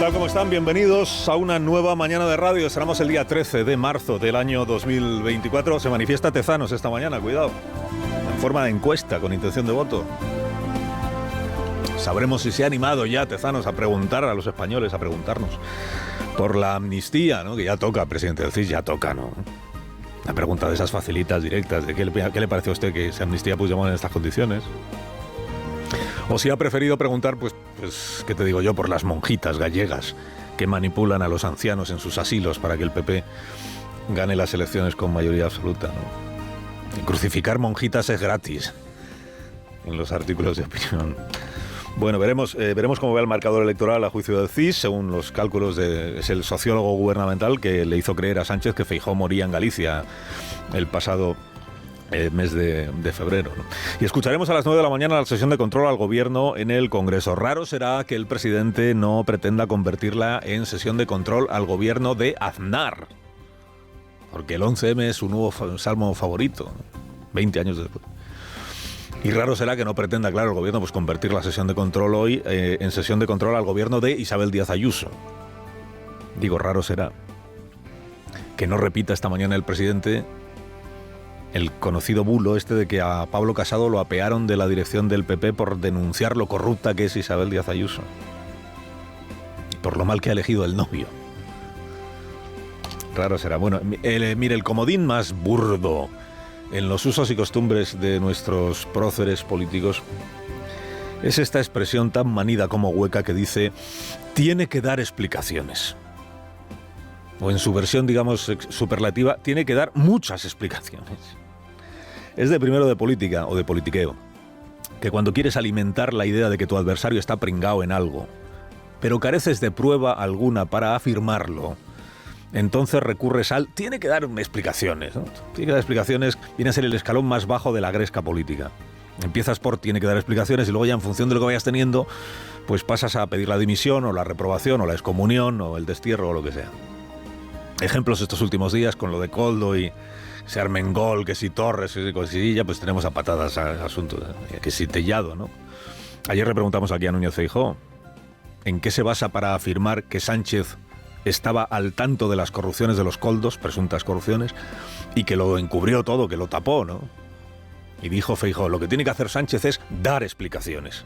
tal? ¿Cómo están? Bienvenidos a una nueva mañana de radio. Cerramos el día 13 de marzo del año 2024. Se manifiesta Tezanos esta mañana, cuidado. En forma de encuesta, con intención de voto. Sabremos si se ha animado ya Tezanos a preguntar a los españoles, a preguntarnos por la amnistía, ¿no? Que ya toca, presidente del CIS, ya toca, ¿no? La pregunta de esas facilitas, directas, de qué le parece a usted que esa amnistía Puigdemont en estas condiciones. O si ha preferido preguntar, pues, ¿qué te digo yo?, por las monjitas gallegas que manipulan a los ancianos en sus asilos para que el PP gane las elecciones con mayoría absoluta, ¿no? Y crucificar monjitas es gratis en los artículos de opinión. Bueno, veremos cómo va el marcador electoral a juicio del CIS, según los cálculos es el sociólogo gubernamental que le hizo creer a Sánchez que Feijóo moría en Galicia el pasado mes de febrero, ¿no? Y escucharemos a las 9 de la mañana la sesión de control al gobierno en el Congreso. Raro será que el presidente no pretenda convertirla en sesión de control al gobierno de Aznar, porque el 11M es su nuevo salmo favorito, 20 años después. Y raro será que no pretenda, claro, el gobierno pues convertir la sesión de control hoy en sesión de control al gobierno de Isabel Díaz Ayuso. Digo, raro será que no repita esta mañana el presidente el conocido bulo este de que a Pablo Casado lo apearon de la dirección del PP por denunciar lo corrupta que es Isabel Díaz Ayuso y por lo mal que ha elegido el novio. Raro será. Bueno, mire, el comodín más burdo en los usos y costumbres de nuestros próceres políticos es esta expresión tan manida como hueca que dice tiene que dar explicaciones. O en su versión, digamos, superlativa, tiene que dar muchas explicaciones. Es de primero de política o de politiqueo, que cuando quieres alimentar la idea de que tu adversario está pringao en algo, pero careces de prueba alguna para afirmarlo, entonces recurres al tiene que dar explicaciones, ¿no? Tiene que dar explicaciones, viene a ser el escalón más bajo de la gresca política. Empiezas por tiene que dar explicaciones y luego ya en función de lo que vayas teniendo, pues pasas a pedir la dimisión o la reprobación o la excomunión o el destierro o lo que sea. Ejemplos estos últimos días con lo de Koldo y se Armengol, que si Torres, que si ya pues tenemos a patadas al asunto, que si Tellado, ¿no? Ayer le preguntamos aquí a Núñez Feijóo en qué se basa para afirmar que Sánchez estaba al tanto de las corrupciones de los Koldos, presuntas corrupciones, y que lo encubrió todo, que lo tapó, ¿no? Y dijo Feijóo, lo que tiene que hacer Sánchez es dar explicaciones.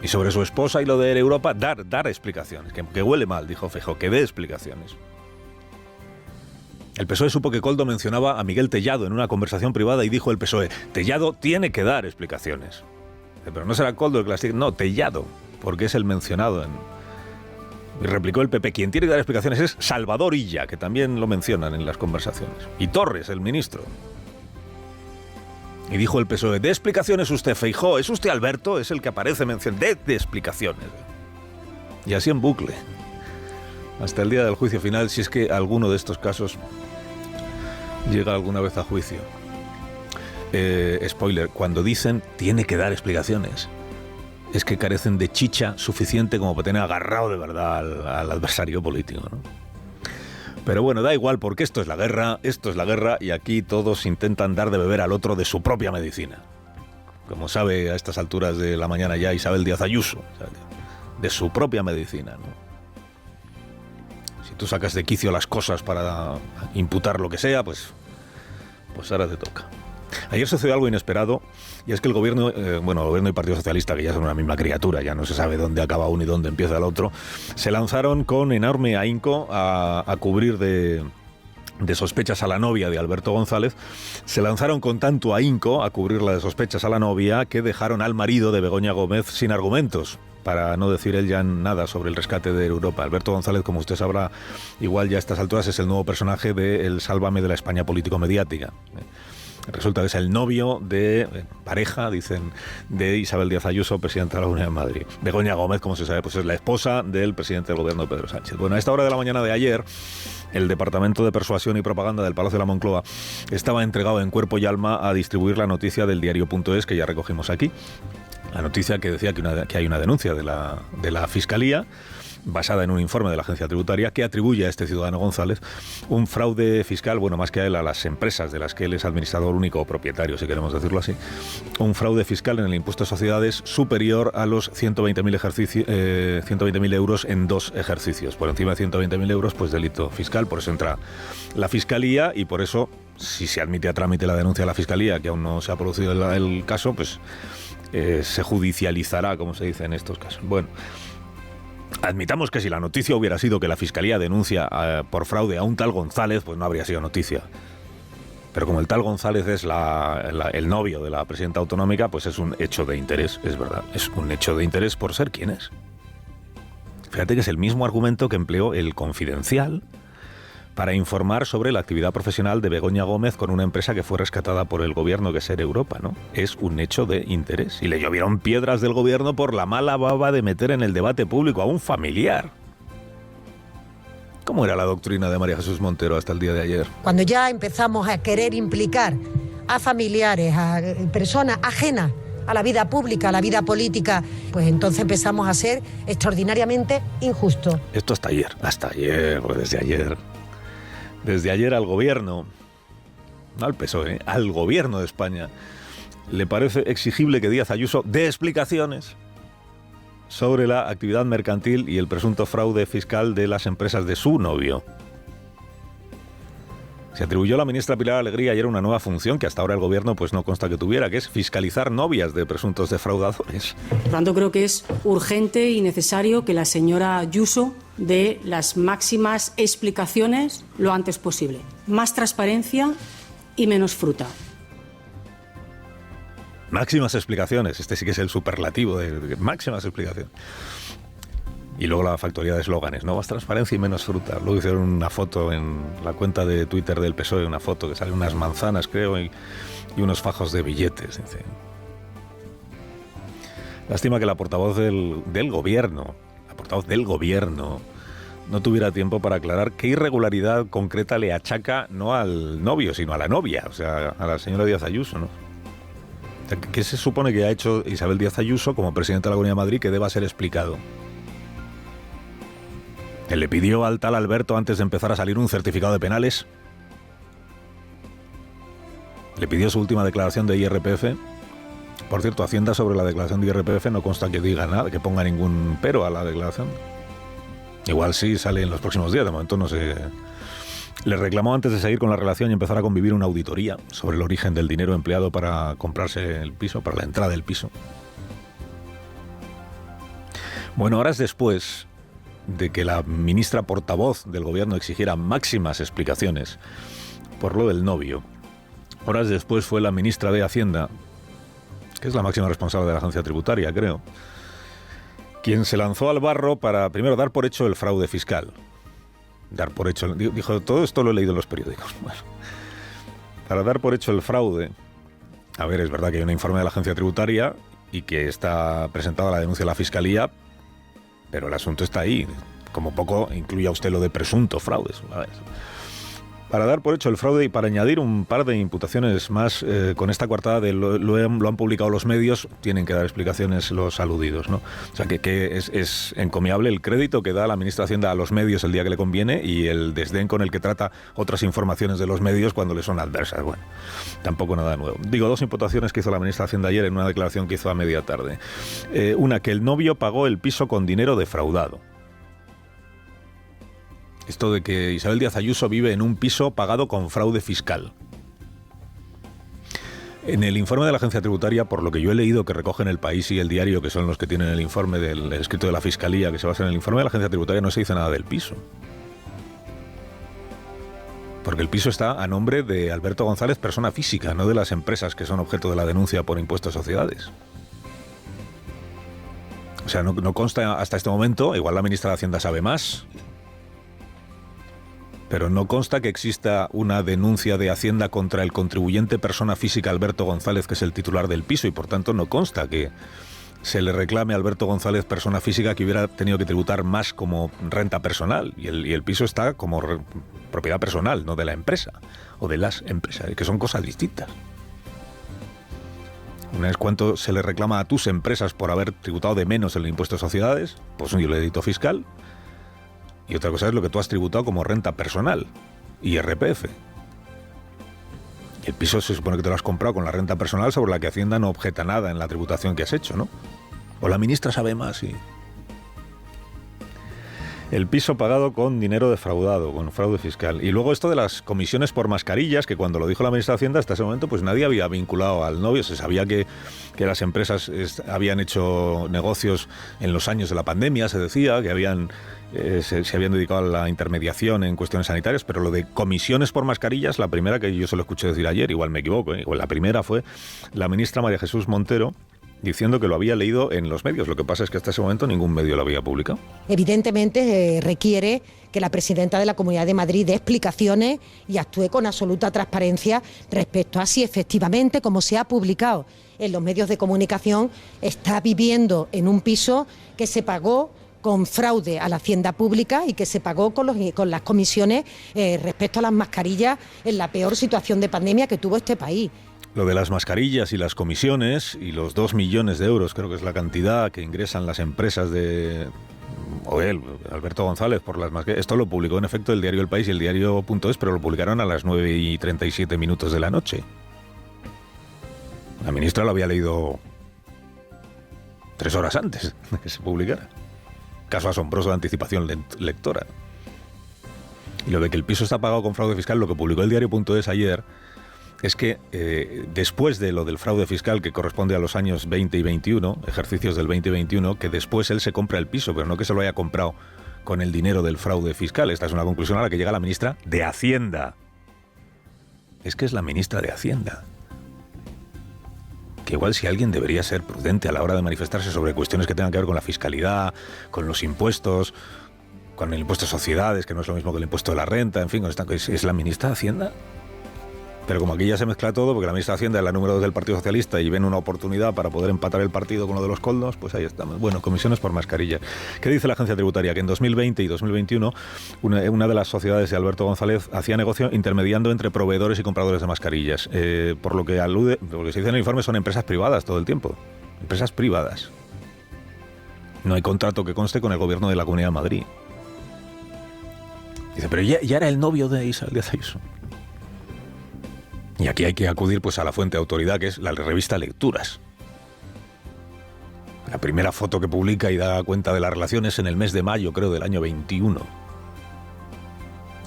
Y sobre su esposa y lo de Europa, dar explicaciones. Que huele mal, dijo Feijóo, que dé explicaciones. El PSOE supo que Koldo mencionaba a Miguel Tellado en una conversación privada y dijo el PSOE, Tellado tiene que dar explicaciones. Pero no será Koldo el que las tiene, no, Tellado, porque es el mencionado en... Y replicó el PP, quien tiene que dar explicaciones es Salvador Illa, que también lo mencionan en las conversaciones. Y Torres, el ministro. Y dijo el PSOE, dé explicaciones usted, Feijóo, ¿es usted Alberto? Es el que aparece mencionado, de explicaciones. Y así en bucle. Hasta el día del juicio final, si es que alguno de estos casos llega alguna vez a juicio. Spoiler, cuando dicen tiene que dar explicaciones, es que carecen de chicha suficiente como para tener agarrado de verdad al adversario político, ¿no? Pero bueno, da igual porque esto es la guerra y aquí todos intentan dar de beber al otro de su propia medicina. Como sabe a estas alturas de la mañana ya Isabel Díaz Ayuso, de su propia medicina, ¿no? Si tú sacas de quicio las cosas para imputar lo que sea, pues ahora te toca. Ayer sucedió algo inesperado, y es que el gobierno, el gobierno y Partido Socialista, que ya son una misma criatura, ya no se sabe dónde acaba uno y dónde empieza el otro, se lanzaron con enorme ahínco a cubrir de sospechas a la novia de Alberto González. Se lanzaron con tanto ahínco a cubrirla de sospechas a la novia que dejaron al marido de Begoña Gómez sin argumentos, para no decir él ya nada sobre el rescate de Europa. Alberto González, como usted sabrá, igual ya a estas alturas es el nuevo personaje de el Sálvame de la España político-mediática. Resulta que es el novio de pareja, dicen, de Isabel Díaz Ayuso, presidenta de la Comunidad de Madrid. Begoña Gómez, como se sabe, pues es la esposa del presidente del gobierno, Pedro Sánchez. Bueno, a esta hora de la mañana de ayer, el Departamento de Persuasión y Propaganda del Palacio de la Moncloa estaba entregado en cuerpo y alma a distribuir la noticia del diario.es, que ya recogimos aquí. La noticia que decía que hay una denuncia de la Fiscalía basada en un informe de la Agencia Tributaria que atribuye a este ciudadano González un fraude fiscal, bueno, más que a él, a las empresas de las que él es administrador único o propietario, si queremos decirlo así, un fraude fiscal en el impuesto a sociedades superior a los 120.000 euros en 2 ejercicios. Por encima de 120.000 euros, pues delito fiscal, por eso entra la Fiscalía y por eso, si se admite a trámite la denuncia de la Fiscalía, que aún no se ha producido el caso, pues se judicializará, como se dice en estos casos. Bueno, admitamos que si la noticia hubiera sido que la Fiscalía denuncia por fraude a un tal González, pues no habría sido noticia. Pero como el tal González es el novio de la presidenta autonómica, pues es un hecho de interés, es verdad. Es un hecho de interés por ser quien es. Fíjate que es el mismo argumento que empleó el Confidencial para informar sobre la actividad profesional de Begoña Gómez con una empresa que fue rescatada por el gobierno, que es Ser Europa, ¿no? Es un hecho de interés. Y le llovieron piedras del gobierno por la mala baba de meter en el debate público a un familiar. ¿Cómo era la doctrina de María Jesús Montero hasta el día de ayer? Cuando ya empezamos a querer implicar a familiares, a personas ajenas a la vida pública, a la vida política, pues entonces empezamos a ser extraordinariamente injustos. Esto hasta ayer, pues desde ayer al gobierno, no al PSOE, al gobierno de España, le parece exigible que Díaz Ayuso dé explicaciones sobre la actividad mercantil y el presunto fraude fiscal de las empresas de su novio. Se atribuyó a la ministra Pilar Alegría ayer una nueva función que hasta ahora el gobierno pues no consta que tuviera, que es fiscalizar novias de presuntos defraudadores. Por tanto, creo que es urgente y necesario que la señora Ayuso dé las máximas explicaciones lo antes posible. Más transparencia y menos fruta. Máximas explicaciones, este sí que es el superlativo de máximas explicaciones. Y luego la factoría de eslóganes, ¿no? Más transparencia y menos fruta. Luego hicieron una foto en la cuenta de Twitter del PSOE, una foto que sale unas manzanas, creo, y unos fajos de billetes. Dice. Lástima que la portavoz del gobierno, no tuviera tiempo para aclarar qué irregularidad concreta le achaca no al novio, sino a la novia, o sea, a la señora Díaz Ayuso, ¿no? O sea, ¿qué se supone que ha hecho Isabel Díaz Ayuso como presidenta de la Comunidad de Madrid que deba ser explicado? ¿Que le pidió al tal Alberto antes de empezar a salir un certificado de penales? ¿Le pidió su última declaración de IRPF? Por cierto, Hacienda sobre la declaración de IRPF no consta que diga nada, que ponga ningún pero a la declaración. Igual sí sale en los próximos días, de momento no sé. Le reclamó antes de seguir con la relación y empezar a convivir una auditoría sobre el origen del dinero empleado para comprarse el piso, para la entrada del piso. Bueno, horas después de que la ministra portavoz del gobierno exigiera máximas explicaciones por lo del novio, horas después fue la ministra de Hacienda, que es la máxima responsable de la agencia tributaria, creo, quien se lanzó al barro para, primero, dar por hecho el fraude fiscal. Dar por hecho, dijo, todo esto lo he leído en los periódicos. Bueno, para dar por hecho el fraude, a ver, es verdad que hay un informe de la agencia tributaria y que está presentada la denuncia de la Fiscalía, pero el asunto está ahí. Como poco incluya usted lo de presunto fraudes. Para dar por hecho el fraude y para añadir un par de imputaciones más, con esta coartada de lo han publicado los medios, tienen que dar explicaciones los aludidos, ¿no? O sea, que es encomiable el crédito que da la ministra de Hacienda a los medios el día que le conviene y el desdén con el que trata otras informaciones de los medios cuando le son adversas. Bueno, tampoco nada nuevo. Digo, dos imputaciones que hizo la ministra de Hacienda ayer en una declaración que hizo a media tarde. Una, que el novio pagó el piso con dinero defraudado. Esto de que Isabel Díaz Ayuso vive en un piso pagado con fraude fiscal. En el informe de la agencia tributaria, por lo que yo he leído que recogen El País y El Diario, que son los que tienen el informe del escrito de la Fiscalía, que se basa en el informe de la agencia tributaria, no se dice nada del piso. Porque el piso está a nombre de Alberto González, persona física, no de las empresas que son objeto de la denuncia por impuestos a sociedades. O sea, no consta hasta este momento, igual la ministra de Hacienda sabe más, pero no consta que exista una denuncia de Hacienda contra el contribuyente persona física Alberto González, que es el titular del piso, y por tanto no consta que se le reclame a Alberto González, persona física, que hubiera tenido que tributar más como renta personal, y el piso está como propiedad personal, no de la empresa, o de las empresas, que son cosas distintas. Una es cuánto se le reclama a tus empresas por haber tributado de menos en el impuesto de sociedades, pues un delito fiscal. Y otra cosa es lo que tú has tributado como renta personal, IRPF. El piso se supone que te lo has comprado con la renta personal sobre la que Hacienda no objeta nada en la tributación que has hecho, ¿no? O la ministra sabe más y... El piso pagado con dinero defraudado, con fraude fiscal. Y luego esto de las comisiones por mascarillas, que cuando lo dijo la ministra de Hacienda hasta ese momento, pues nadie había vinculado al novio. Se sabía que las empresas habían hecho negocios en los años de la pandemia, se decía, que se habían dedicado a la intermediación en cuestiones sanitarias, pero lo de comisiones por mascarillas, la primera que yo se lo escuché decir ayer, igual me equivoco, igual la primera fue la ministra María Jesús Montero, diciendo que lo había leído en los medios. Lo que pasa es que hasta ese momento ningún medio lo había publicado. Evidentemente requiere que la presidenta de la Comunidad de Madrid dé explicaciones y actúe con absoluta transparencia respecto a si efectivamente, como se ha publicado en los medios de comunicación, está viviendo en un piso que se pagó con fraude a la hacienda pública y que se pagó con las comisiones respecto a las mascarillas en la peor situación de pandemia que tuvo este país. Lo de las mascarillas y las comisiones y los 2 millones de euros, creo que es la cantidad que ingresan las empresas Alberto González, por las mascarillas. Esto lo publicó en efecto el diario El País y el diario.es, pero lo publicaron a las 9:37 de la noche. La ministra lo había leído 3 horas antes de que se publicara. Caso asombroso de anticipación lectora. Y lo de que el piso está pagado con fraude fiscal, lo que publicó el diario.es ayer, es que después de lo del fraude fiscal, que corresponde a los años 20 y 21, ejercicios del 20 y 21, que después él se compra el piso, pero no que se lo haya comprado con el dinero del fraude fiscal. Esta es una conclusión a la que llega la ministra de Hacienda. Es que es la ministra de Hacienda. Que igual si alguien debería ser prudente a la hora de manifestarse sobre cuestiones que tengan que ver con la fiscalidad, con los impuestos, con el impuesto de sociedades, que no es lo mismo que el impuesto de la renta, en fin, es la ministra de Hacienda. Pero como aquí ya se mezcla todo, porque la ministra de Hacienda es la número 2 del Partido Socialista y ven una oportunidad para poder empatar el partido con lo de los coldos, pues ahí estamos. Bueno, comisiones por mascarilla. ¿Qué dice la agencia tributaria? Que en 2020 y 2021 una de las sociedades de Alberto González hacía negocio intermediando entre proveedores y compradores de mascarillas. Por lo que se dice en el informe, son empresas privadas todo el tiempo. Empresas privadas. No hay contrato que conste con el gobierno de la Comunidad de Madrid. Dice, pero ya era el novio de Isabel Díaz Ayuso. Y aquí hay que acudir pues a la fuente de autoridad, que es la revista Lecturas. La primera foto que publica y da cuenta de las relaciones en el mes de mayo, creo, del año 21.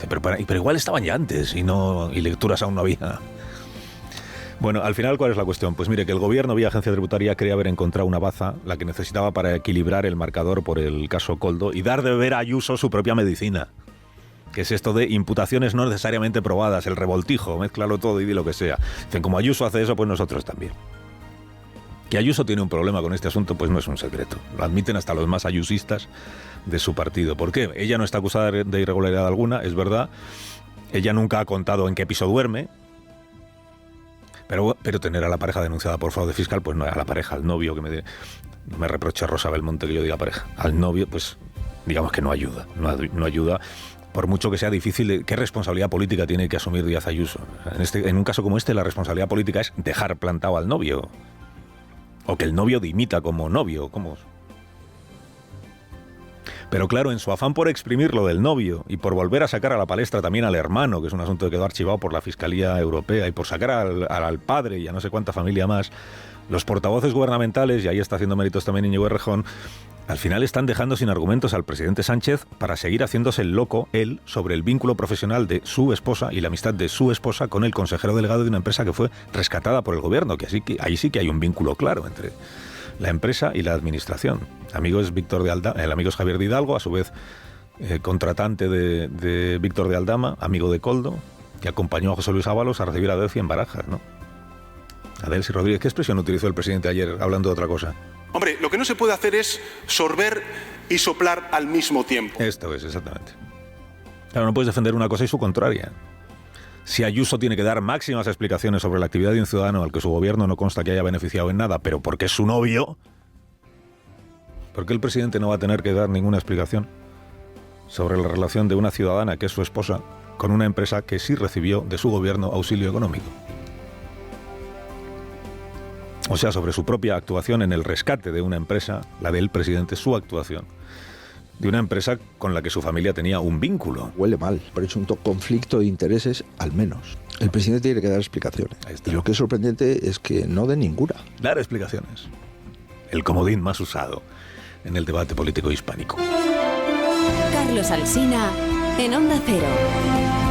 Pero igual estaban ya antes y Lecturas aún no había. Bueno, al final, ¿cuál es la cuestión? Pues mire, que el gobierno vía agencia tributaria cree haber encontrado una baza, la que necesitaba para equilibrar el marcador por el caso Koldo y dar de beber a Ayuso su propia medicina. Que es esto de imputaciones no necesariamente probadas, el revoltijo, mézclalo todo y di lo que sea. Dicen, como Ayuso hace eso, pues nosotros también. Que Ayuso tiene un problema con este asunto, pues no es un secreto. Lo admiten hasta los más ayusistas de su partido. ¿Por qué? Ella no está acusada de irregularidad alguna, es verdad. Ella nunca ha contado en qué piso duerme. Pero tener a la pareja denunciada por fraude fiscal, pues no, a la pareja, al novio, no me reproche Rosa Belmonte que yo diga pareja. Al novio, pues digamos que no ayuda. No ayuda. Por mucho que sea difícil, ¿qué responsabilidad política tiene que asumir Díaz Ayuso? En un caso como este, la responsabilidad política es dejar plantado al novio. O que el novio dimita como novio. Pero claro, en su afán por exprimir lo del novio y por volver a sacar a la palestra también al hermano, que es un asunto que quedó archivado por la Fiscalía Europea, y por sacar al padre y a no sé cuánta familia más, los portavoces gubernamentales, y ahí está haciendo méritos también Íñigo Errejón, al final están dejando sin argumentos al presidente Sánchez para seguir haciéndose el loco, él, sobre el vínculo profesional de su esposa y la amistad de su esposa con el consejero delegado de una empresa que fue rescatada por el gobierno, que ahí sí que hay un vínculo claro entre la empresa y la administración. El amigo es Javier de Hidalgo, a su vez contratante de Víctor de Aldama, amigo de Koldo, que acompañó a José Luis Ábalos a recibir a Delcy en Barajas, ¿no? A Delcy Rodríguez, ¿qué expresión utilizó el presidente ayer hablando de otra cosa? Hombre, lo que no se puede hacer es sorber y soplar al mismo tiempo. Esto es, exactamente. Claro, no puedes defender una cosa y su contraria. Si Ayuso tiene que dar máximas explicaciones sobre la actividad de un ciudadano al que su gobierno no consta que haya beneficiado en nada, pero porque es su novio, ¿por qué el presidente no va a tener que dar ninguna explicación sobre la relación de una ciudadana que es su esposa con una empresa que sí recibió de su gobierno auxilio económico? O sea, sobre su propia actuación en el rescate de una empresa, la del presidente, su actuación, de una empresa con la que su familia tenía un vínculo. Huele mal, presunto conflicto de intereses al menos. El presidente tiene que dar explicaciones. Y lo que es sorprendente es que no dé ninguna. Dar explicaciones. El comodín más usado en el debate político hispánico. Carlos Alsina, en Onda Cero.